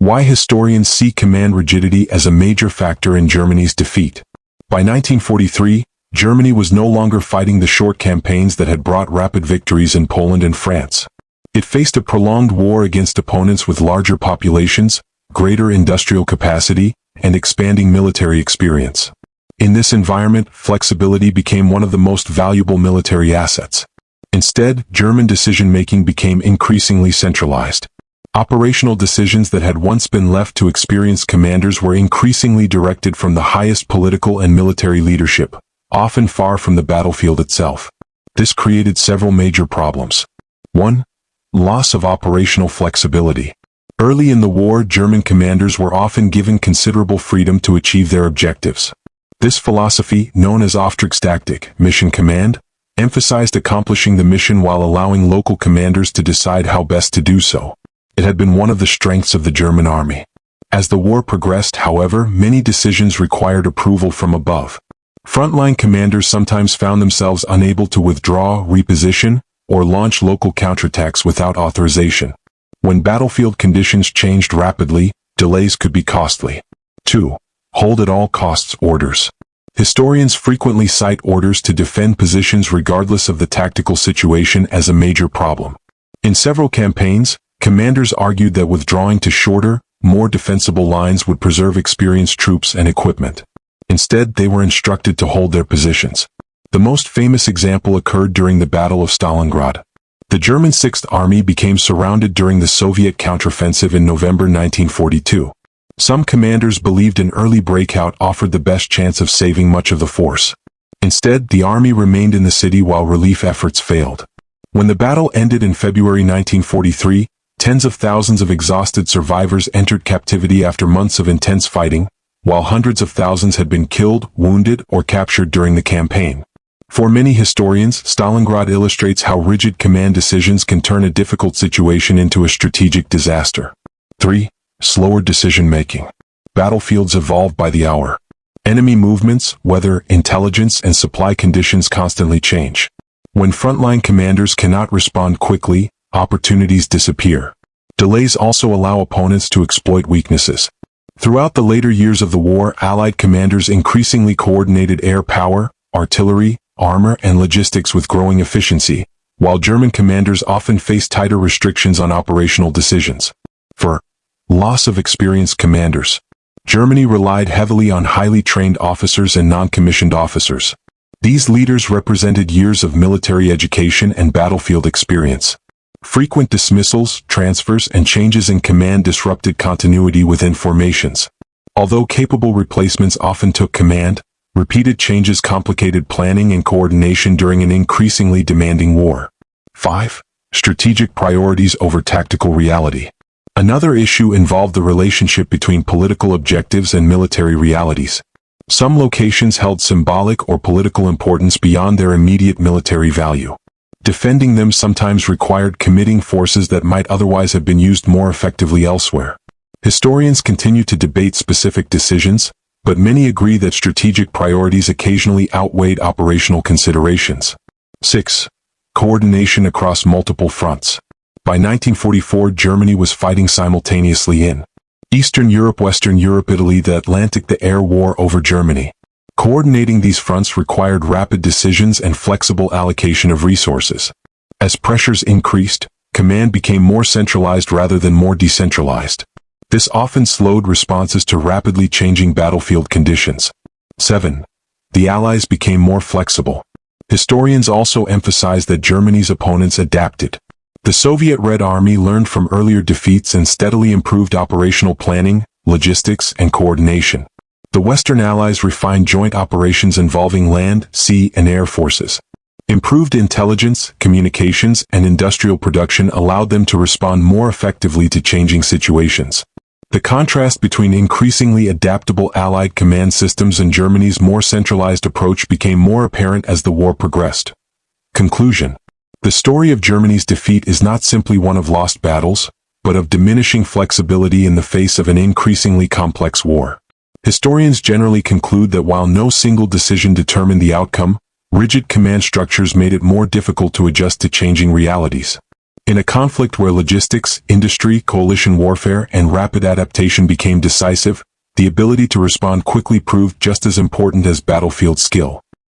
Why historians see command rigidity as a major factor in Germany's defeat. By 1943, Germany was no longer fighting the short campaigns that had brought rapid victories in Poland and France. It faced a prolonged war against opponents with larger populations, greater industrial capacity, and expanding military experience. In this environment, flexibility became one of the most valuable military assets. Instead, German decision-making became increasingly centralized. Operational decisions that had once been left to experienced commanders were increasingly directed from the highest political and military leadership, often far from the battlefield itself. This created several major problems. 1. Loss of operational flexibility. Early in the war, German commanders were often given considerable freedom to achieve their objectives. This philosophy, known as Auftragstaktik, mission command, emphasized accomplishing the mission while allowing local commanders to decide how best to do so. It had been one of the strengths of the German army. As the war progressed, however, many decisions required approval from above. Frontline commanders sometimes found themselves unable to withdraw, reposition, or launch local counterattacks without authorization. When battlefield conditions changed rapidly, delays could be costly. 2. Hold at all costs orders. Historians frequently cite orders to defend positions regardless of the tactical situation as a major problem. In several campaigns, commanders argued that withdrawing to shorter, more defensible lines would preserve experienced troops and equipment. Instead, they were instructed to hold their positions. The most famous example occurred during the Battle of Stalingrad. The German Sixth Army became surrounded during the Soviet counteroffensive in November 1942. Some commanders believed an early breakout offered the best chance of saving much of the force. Instead, the army remained in the city while relief efforts failed. When the battle ended in February 1943, tens of thousands of exhausted survivors entered captivity after months of intense fighting, while hundreds of thousands had been killed, wounded, or captured during the campaign. For many historians, Stalingrad illustrates how rigid command decisions can turn a difficult situation into a strategic disaster. 3. Slower decision-making. Battlefields evolve by the hour. Enemy movements, weather, intelligence, and supply conditions constantly change. When frontline commanders cannot respond quickly, opportunities disappear. Delays also allow opponents to exploit weaknesses. Throughout the later years of the war, Allied commanders increasingly coordinated air power, artillery, armor, and logistics with growing efficiency, while German commanders often faced tighter restrictions on operational decisions. For loss of experienced commanders. Germany relied heavily on highly trained officers and non-commissioned officers. These leaders represented years of military education and battlefield experience. Frequent dismissals, transfers, and changes in command disrupted continuity within formations. Although capable replacements often took command, repeated changes complicated planning and coordination during an increasingly demanding war. 5. Strategic priorities over tactical reality. Another issue involved the relationship between political objectives and military realities. Some locations held symbolic or political importance beyond their immediate military value. Defending them sometimes required committing forces that might otherwise have been used more effectively elsewhere. Historians continue to debate specific decisions, but many agree that strategic priorities occasionally outweighed operational considerations. 6. Coordination across multiple fronts. By 1944, Germany was fighting simultaneously in Eastern Europe, Western Europe, Italy, the Atlantic, the air war over Germany. Coordinating these fronts required rapid decisions and flexible allocation of resources. As pressures increased, command became more centralized rather than more decentralized. This often slowed responses to rapidly changing battlefield conditions. 7. The Allies became more flexible. Historians also emphasize that Germany's opponents adapted. The Soviet Red Army learned from earlier defeats and steadily improved operational planning, logistics, and coordination. The Western Allies refined joint operations involving land, sea, and air forces. Improved intelligence, communications, and industrial production allowed them to respond more effectively to changing situations. The contrast between increasingly adaptable Allied command systems and Germany's more centralized approach became more apparent as the war progressed. Conclusion. The story of Germany's defeat is not simply one of lost battles, but of diminishing flexibility in the face of an increasingly complex war. Historians generally conclude that while no single decision determined the outcome, rigid command structures made it more difficult to adjust to changing realities. In a conflict where logistics, industry, coalition warfare, and rapid adaptation became decisive, the ability to respond quickly proved just as important as battlefield skill.